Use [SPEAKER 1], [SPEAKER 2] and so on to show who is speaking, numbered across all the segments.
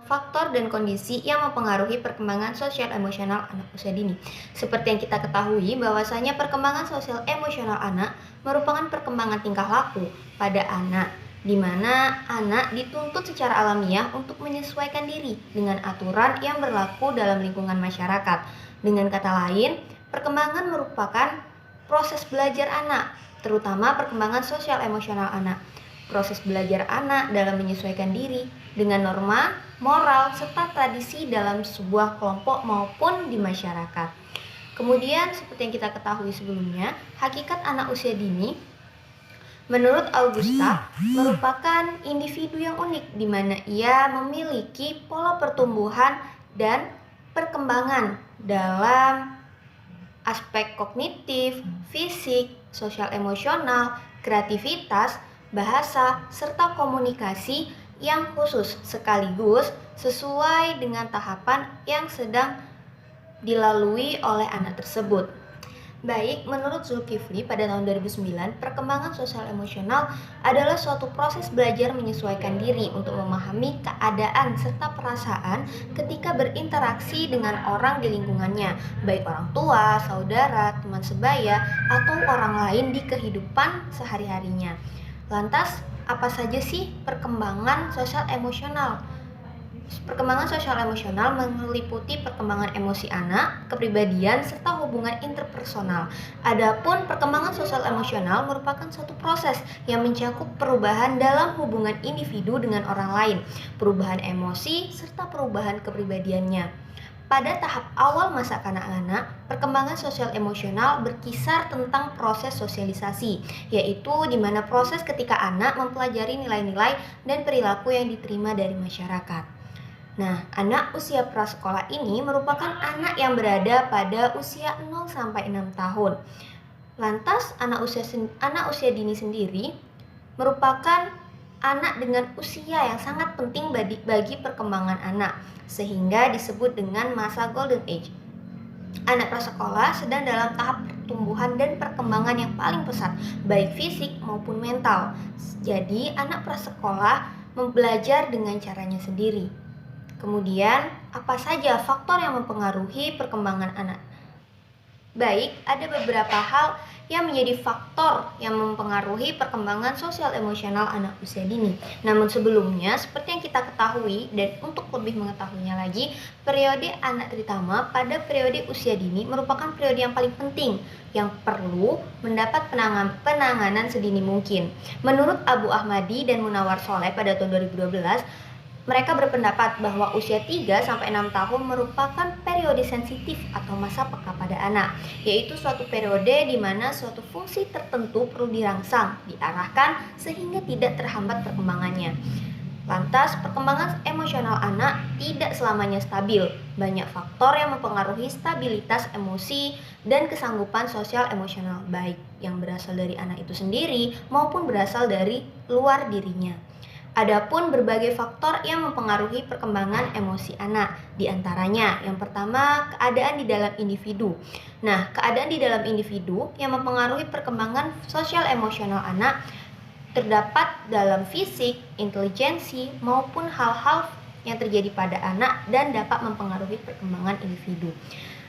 [SPEAKER 1] Faktor dan kondisi yang mempengaruhi perkembangan sosial emosional anak usia dini. Seperti yang kita ketahui, bahwasanya perkembangan sosial emosional anak merupakan perkembangan tingkah laku pada anak, di mana anak dituntut secara alamiah untuk menyesuaikan diri dengan aturan yang berlaku dalam lingkungan masyarakat. Dengan kata lain, perkembangan merupakan proses belajar anak, terutama perkembangan sosial emosional anak. Proses belajar anak dalam menyesuaikan diri dengan norma, moral, serta tradisi dalam sebuah kelompok maupun di masyarakat. Kemudian, seperti yang kita ketahui sebelumnya, hakikat anak usia dini menurut Augusta merupakan individu yang unik di mana ia memiliki pola pertumbuhan dan perkembangan dalam aspek kognitif, fisik, sosial emosional, kreativitas, bahasa, serta komunikasi yang khusus sekaligus sesuai dengan tahapan yang sedang dilalui oleh anak tersebut. Baik, menurut Zulkifli pada tahun 2009, perkembangan sosial emosional adalah suatu proses belajar menyesuaikan diri untuk memahami keadaan serta perasaan ketika berinteraksi dengan orang di lingkungannya, baik orang tua, saudara, teman sebaya, atau orang lain di kehidupan sehari-harinya. Lantas, apa saja sih perkembangan sosial emosional? Perkembangan sosial emosional meliputi perkembangan emosi anak, kepribadian, serta hubungan interpersonal. Adapun perkembangan sosial emosional merupakan suatu proses yang mencakup perubahan dalam hubungan individu dengan orang lain, perubahan emosi, serta perubahan kepribadiannya. Pada tahap awal masa kanak-kanak, perkembangan sosial emosional berkisar tentang proses sosialisasi, yaitu di mana proses ketika anak mempelajari nilai-nilai dan perilaku yang diterima dari masyarakat. Nah, anak usia prasekolah ini merupakan anak yang berada pada usia 0 sampai 6 tahun. Lantas, anak usia dini sendiri merupakan anak dengan usia yang sangat penting bagi perkembangan anak, sehingga disebut dengan masa golden age. Anak prasekolah sedang dalam tahap pertumbuhan dan perkembangan yang paling pesat, baik fisik maupun mental. Jadi, anak prasekolah belajar dengan caranya sendiri. Kemudian, apa saja faktor yang mempengaruhi perkembangan anak? Baik, ada beberapa hal yang menjadi faktor yang mempengaruhi perkembangan sosial emosional anak usia dini. Namun sebelumnya, seperti yang kita ketahui dan untuk lebih mengetahuinya lagi, periode anak terutama pada periode usia dini merupakan periode yang paling penting yang perlu mendapat penanganan sedini mungkin. Menurut Abu Ahmadi dan Munawar Soleh pada tahun 2012, mereka berpendapat bahwa usia 3-6 tahun merupakan periode sensitif atau masa peka pada anak, yaitu suatu periode di mana suatu fungsi tertentu perlu dirangsang, diarahkan sehingga tidak terhambat perkembangannya. Lantas, perkembangan emosional anak tidak selamanya stabil. Banyak faktor yang mempengaruhi stabilitas emosi dan kesanggupan sosial emosional, baik yang berasal dari anak itu sendiri maupun berasal dari luar dirinya. Adapun berbagai faktor yang mempengaruhi perkembangan emosi anak, di antaranya yang pertama keadaan di dalam individu. Nah, keadaan di dalam individu yang mempengaruhi perkembangan sosial emosional anak terdapat dalam fisik, intelijensi, maupun hal-hal yang terjadi pada anak dan dapat mempengaruhi perkembangan individu.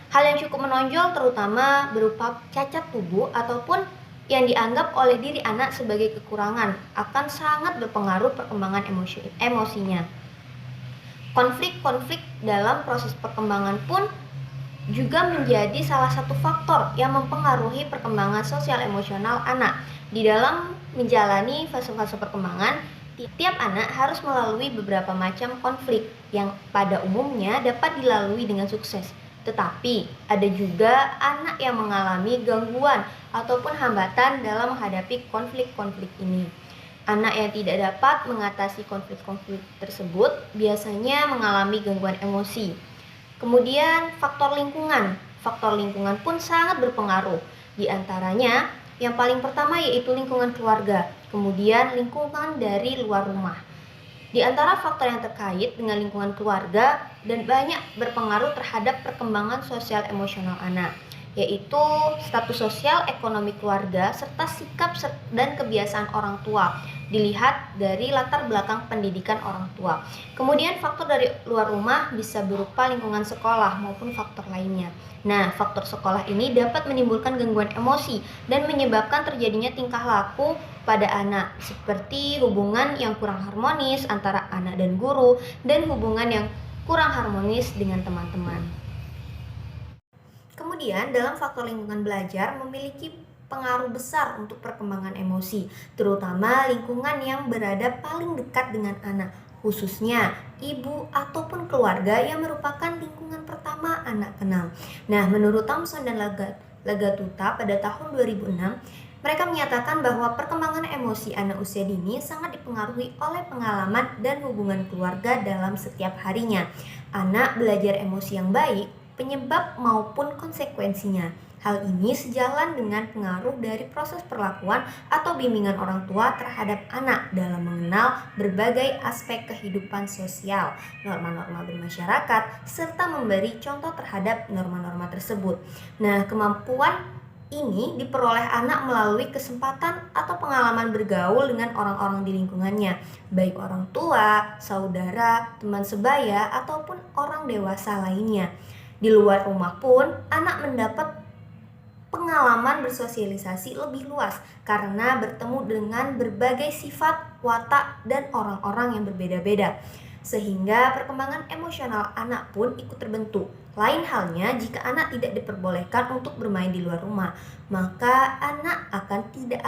[SPEAKER 1] Hal yang cukup menonjol terutama berupa cacat tubuh ataupun yang dianggap oleh diri anak sebagai kekurangan akan sangat berpengaruh perkembangan emosinya. Konflik-konflik dalam proses perkembangan pun juga menjadi salah satu faktor yang mempengaruhi perkembangan sosial emosional anak. Di dalam menjalani fase-fase perkembangan, tiap anak harus melalui beberapa macam konflik yang pada umumnya dapat dilalui dengan sukses. Tetapi ada juga anak yang mengalami gangguan ataupun hambatan dalam menghadapi konflik-konflik ini. Anak yang tidak dapat mengatasi konflik-konflik tersebut biasanya mengalami gangguan emosi. Kemudian faktor lingkungan. Faktor lingkungan pun sangat berpengaruh. Di antaranya yang paling pertama yaitu lingkungan keluarga, kemudian lingkungan dari luar rumah. Di antara faktor yang terkait dengan lingkungan keluarga dan banyak berpengaruh terhadap perkembangan sosial emosional anak. yaitu status sosial, ekonomi keluarga, serta sikap dan kebiasaan orang tua, dilihat dari latar belakang pendidikan orang tua. Kemudian faktor dari luar rumah bisa berupa lingkungan sekolah maupun faktor lainnya. Nah, faktor sekolah ini dapat menimbulkan gangguan emosi dan menyebabkan terjadinya tingkah laku pada anak, seperti hubungan yang kurang harmonis antara anak dan guru, dan hubungan yang kurang harmonis dengan teman-teman. Kemudian, dalam faktor lingkungan belajar memiliki pengaruh besar untuk perkembangan emosi, terutama lingkungan yang berada paling dekat dengan anak, khususnya ibu ataupun keluarga yang merupakan lingkungan pertama anak kenal. Nah, menurut Thompson dan Lagatuta pada tahun 2006, mereka menyatakan bahwa perkembangan emosi anak usia dini sangat dipengaruhi oleh pengalaman dan hubungan keluarga dalam setiap harinya. Anak belajar emosi yang baik, penyebab maupun konsekuensinya. Hal ini sejalan dengan pengaruh dari proses perlakuan atau bimbingan orang tua terhadap anak dalam mengenal berbagai aspek kehidupan sosial, norma-norma bermasyarakat, serta memberi contoh terhadap norma-norma tersebut. Nah, kemampuan ini diperoleh anak melalui kesempatan atau pengalaman bergaul dengan orang-orang di lingkungannya, baik orang tua, saudara, teman sebaya, ataupun orang dewasa lainnya. Di luar rumah pun, anak mendapat pengalaman bersosialisasi lebih luas karena bertemu dengan berbagai sifat, watak, dan orang-orang yang berbeda-beda. Sehingga perkembangan emosional anak pun ikut terbentuk. Lain halnya jika anak tidak diperbolehkan untuk bermain di luar rumah, maka anak akan tidak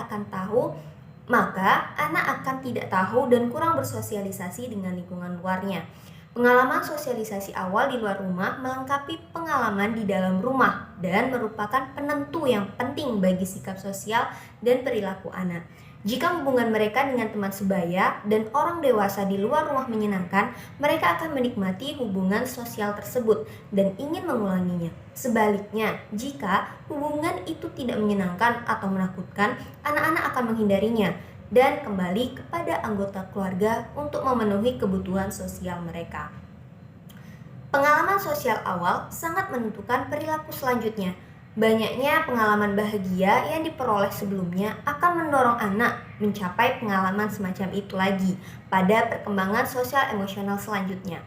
[SPEAKER 1] tahu dan kurang bersosialisasi dengan lingkungan luarnya. Pengalaman sosialisasi awal di luar rumah melengkapi pengalaman di dalam rumah dan merupakan penentu yang penting bagi sikap sosial dan perilaku anak. Jika hubungan mereka dengan teman sebaya dan orang dewasa di luar rumah menyenangkan, mereka akan menikmati hubungan sosial tersebut dan ingin mengulanginya. Sebaliknya, jika hubungan itu tidak menyenangkan atau menakutkan, anak-anak akan menghindarinya dan kembali kepada anggota keluarga untuk memenuhi kebutuhan sosial mereka. Pengalaman sosial awal sangat menentukan perilaku selanjutnya. Banyaknya pengalaman bahagia yang diperoleh sebelumnya akan mendorong anak mencapai pengalaman semacam itu lagi pada perkembangan sosial emosional selanjutnya.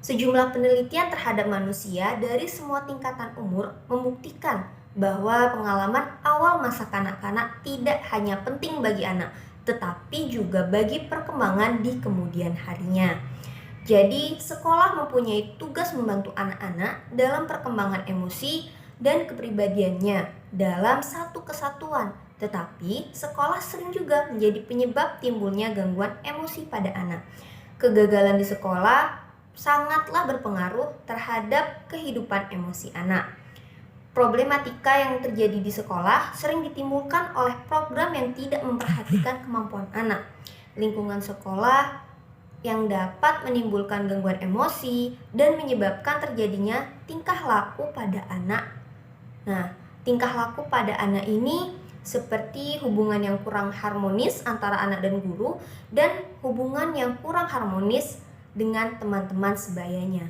[SPEAKER 1] Sejumlah penelitian terhadap manusia dari semua tingkatan umur membuktikan bahwa pengalaman awal masa kanak-kanak tidak hanya penting bagi anak, tetapi juga bagi perkembangan di kemudian harinya. Jadi, sekolah mempunyai tugas membantu anak-anak dalam perkembangan emosi dan kepribadiannya dalam satu kesatuan. Tetapi, sekolah sering juga menjadi penyebab timbulnya gangguan emosi pada anak. Kegagalan di sekolah sangatlah berpengaruh terhadap kehidupan emosi anak. Problematika yang terjadi di sekolah sering ditimbulkan oleh program yang tidak memperhatikan kemampuan anak. Lingkungan sekolah yang dapat menimbulkan gangguan emosi dan menyebabkan terjadinya tingkah laku pada anak. Nah, tingkah laku pada anak ini seperti hubungan yang kurang harmonis antara anak dan guru dan hubungan yang kurang harmonis dengan teman-teman sebayanya.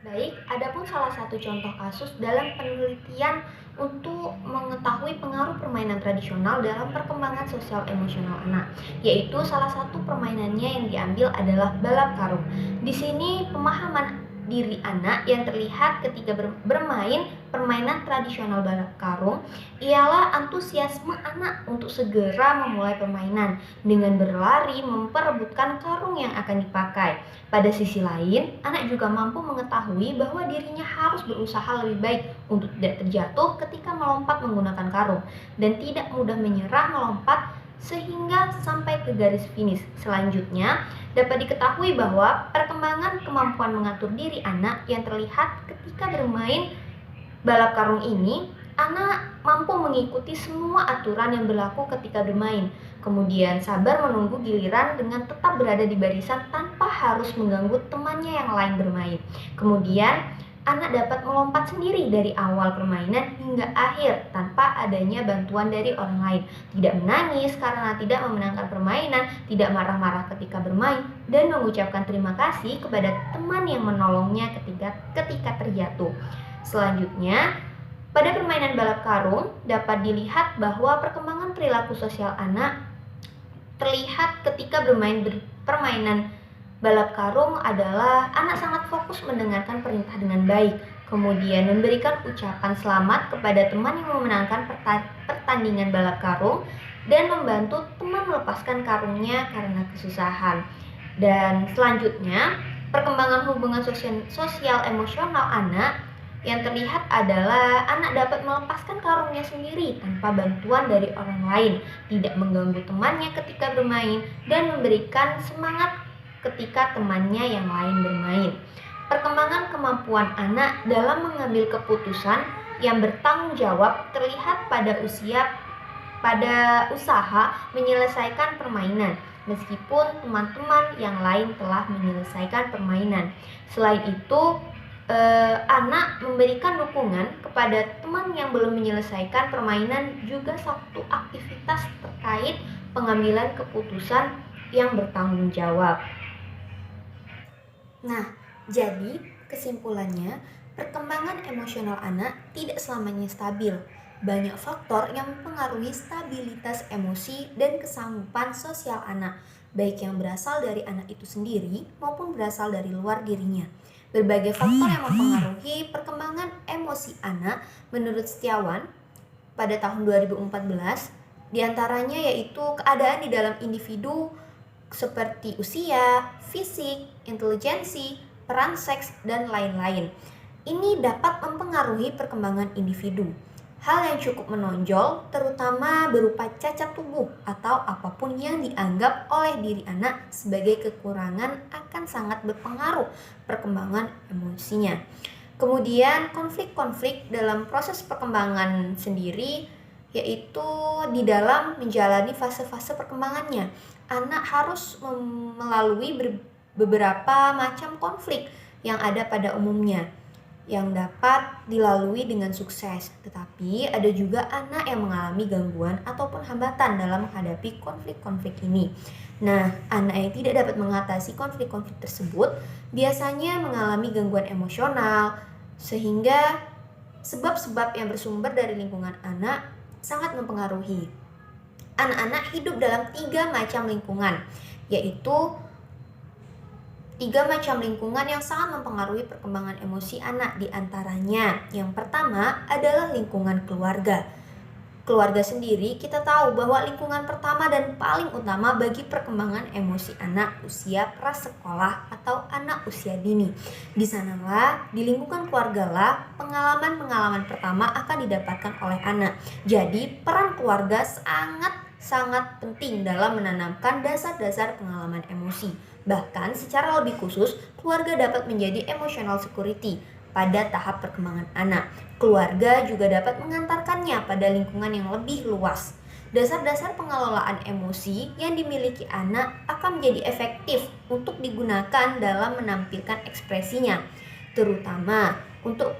[SPEAKER 1] Baik, adapun salah satu contoh kasus dalam penelitian untuk mengetahui pengaruh permainan tradisional dalam perkembangan sosial emosional anak, yaitu salah satu permainannya yang diambil adalah balap karung. Di sini pemahaman diri anak yang terlihat ketika bermain permainan tradisional balap karung ialah antusiasme anak untuk segera memulai permainan dengan berlari memperebutkan karung yang akan dipakai. Pada sisi lain, anak juga mampu mengetahui bahwa dirinya harus berusaha lebih baik untuk tidak terjatuh ketika melompat menggunakan karung dan tidak mudah menyerah melompat sehingga sampai ke garis finish. Selanjutnya, dapat diketahui bahwa perkembangan kemampuan mengatur diri anak yang terlihat ketika bermain balap karung ini, anak mampu mengikuti semua aturan yang berlaku ketika bermain, kemudian sabar menunggu giliran dengan tetap berada di barisan tanpa harus mengganggu temannya yang lain bermain. Kemudian, anak dapat melompat sendiri dari awal permainan hingga akhir tanpa adanya bantuan dari orang lain. Tidak menangis karena tidak memenangkan permainan, tidak marah-marah ketika bermain, dan mengucapkan terima kasih kepada teman yang menolongnya ketika terjatuh. Selanjutnya, Pada permainan balap karung, dapat dilihat bahwa perkembangan perilaku sosial anak terlihat ketika permainan balap karung adalah anak sangat fokus mendengarkan perintah dengan baik, kemudian memberikan ucapan selamat kepada teman yang memenangkan pertandingan balap karung, dan membantu teman melepaskan karungnya karena kesusahan. Dan selanjutnya, perkembangan hubungan sosial emosional anak yang terlihat adalah anak dapat melepaskan karungnya sendiri tanpa bantuan dari orang lain, tidak mengganggu temannya ketika bermain, dan memberikan semangat ketika temannya yang lain bermain. Perkembangan kemampuan anak dalam mengambil keputusan yang bertanggung jawab terlihat pada usaha menyelesaikan permainan, meskipun teman-teman yang lain telah menyelesaikan permainan. Selain itu, anak memberikan dukungan kepada teman yang belum menyelesaikan permainan juga satu aktivitas terkait pengambilan keputusan yang bertanggung jawab. Nah, jadi kesimpulannya, perkembangan emosional anak tidak selamanya stabil. Banyak faktor yang mempengaruhi stabilitas emosi dan kesanggupan sosial anak, baik yang berasal dari anak itu sendiri maupun berasal dari luar dirinya. Berbagai faktor yang mempengaruhi perkembangan emosi anak menurut Setiawan pada tahun 2014, diantaranya yaitu keadaan di dalam individu seperti usia, fisik, intelijensi, peran seks, dan lain-lain. Ini dapat mempengaruhi perkembangan individu. Hal yang cukup menonjol terutama berupa cacat tubuh atau apapun yang dianggap oleh diri anak sebagai kekurangan akan sangat berpengaruh perkembangan emosinya. Kemudian konflik-konflik dalam proses perkembangan sendiri, yaitu di dalam menjalani fase-fase perkembangannya. Anak harus melalui beberapa macam konflik yang ada pada umumnya, yang dapat dilalui dengan sukses. Tetapi ada juga anak yang mengalami gangguan ataupun hambatan dalam menghadapi konflik-konflik ini. Nah, anak yang tidak dapat mengatasi konflik-konflik tersebut biasanya mengalami gangguan emosional, sehingga sebab-sebab yang bersumber dari lingkungan anak sangat mempengaruhi. Anak-anak hidup dalam 3 macam lingkungan, yaitu 3 macam lingkungan yang sangat mempengaruhi perkembangan emosi anak. Di antaranya, yang pertama adalah lingkungan keluarga. Keluarga sendiri kita tahu bahwa lingkungan pertama dan paling utama bagi perkembangan emosi anak usia prasekolah atau anak usia dini. Di sanalah, di lingkungan keluargalah pengalaman-pengalaman pertama akan didapatkan oleh anak. Jadi, peran keluarga sangat penting dalam menanamkan dasar-dasar pengalaman emosi. Bahkan secara lebih khusus, keluarga dapat menjadi emotional security pada tahap perkembangan anak. Keluarga juga dapat mengantarkannya pada lingkungan yang lebih luas. Dasar-dasar pengelolaan emosi yang dimiliki anak akan menjadi efektif untuk digunakan dalam menampilkan ekspresinya, terutama untuk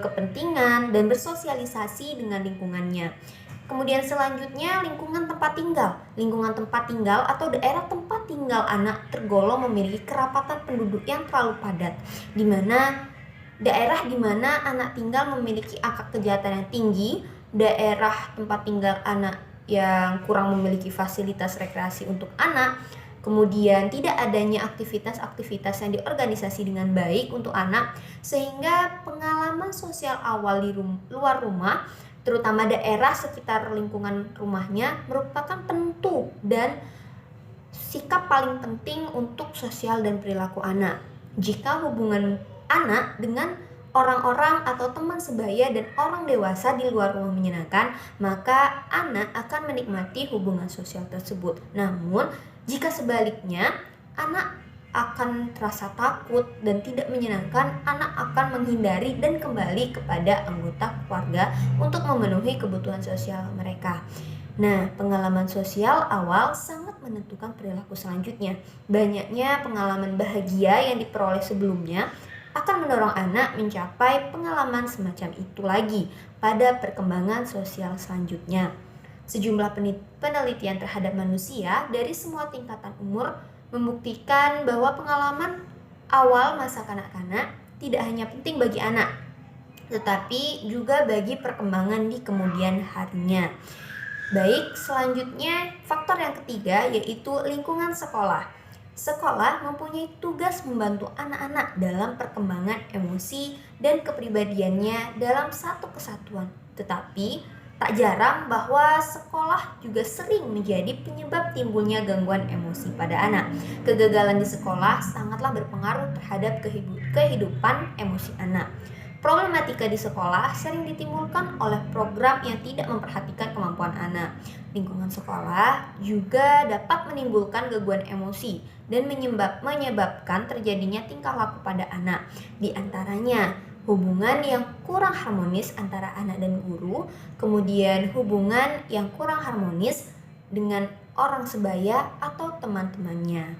[SPEAKER 1] kepentingan dan bersosialisasi dengan lingkungannya. Kemudian selanjutnya lingkungan tempat tinggal. Lingkungan tempat tinggal atau daerah tempat tinggal anak tergolong memiliki kerapatan penduduk yang terlalu padat, di mana daerah di mana anak tinggal memiliki angka kejahatan yang tinggi, daerah tempat tinggal anak yang kurang memiliki fasilitas rekreasi untuk anak, kemudian tidak adanya aktivitas-aktivitas yang diorganisasi dengan baik untuk anak, sehingga pengalaman sosial awal di luar rumah, terutama daerah sekitar lingkungan rumahnya, merupakan penentu dan sikap paling penting untuk sosial dan perilaku anak. Jika hubungan anak dengan orang-orang atau teman sebaya dan orang dewasa di luar rumah menyenangkan, maka anak akan menikmati hubungan sosial tersebut. Namun, jika sebaliknya, anak akan terasa takut dan tidak menyenangkan, anak akan menghindari dan kembali kepada anggota keluarga untuk memenuhi kebutuhan sosial mereka. Nah, pengalaman sosial awal sangat menentukan perilaku selanjutnya. Banyaknya pengalaman bahagia yang diperoleh sebelumnya akan mendorong anak mencapai pengalaman semacam itu lagi pada perkembangan sosial selanjutnya. Sejumlah penelitian terhadap manusia dari semua tingkatan umur membuktikan bahwa pengalaman awal masa kanak-kanak tidak hanya penting bagi anak, tetapi juga bagi perkembangan di kemudian harinya. Baik, selanjutnya faktor yang ketiga yaitu lingkungan sekolah. Sekolah mempunyai tugas membantu anak-anak dalam perkembangan emosi dan kepribadiannya dalam satu kesatuan. Tetapi, tak jarang bahwa sekolah juga sering menjadi penyebab timbulnya gangguan emosi pada anak. Kegagalan di sekolah sangatlah berpengaruh terhadap kehidupan emosi anak. Problematika di sekolah sering ditimbulkan oleh program yang tidak memperhatikan kemampuan anak. Lingkungan sekolah juga dapat menimbulkan gangguan emosi dan menyebabkan terjadinya tingkah laku pada anak. Di antaranya, hubungan yang kurang harmonis antara anak dan guru, kemudian hubungan yang kurang harmonis dengan orang sebaya atau teman-temannya.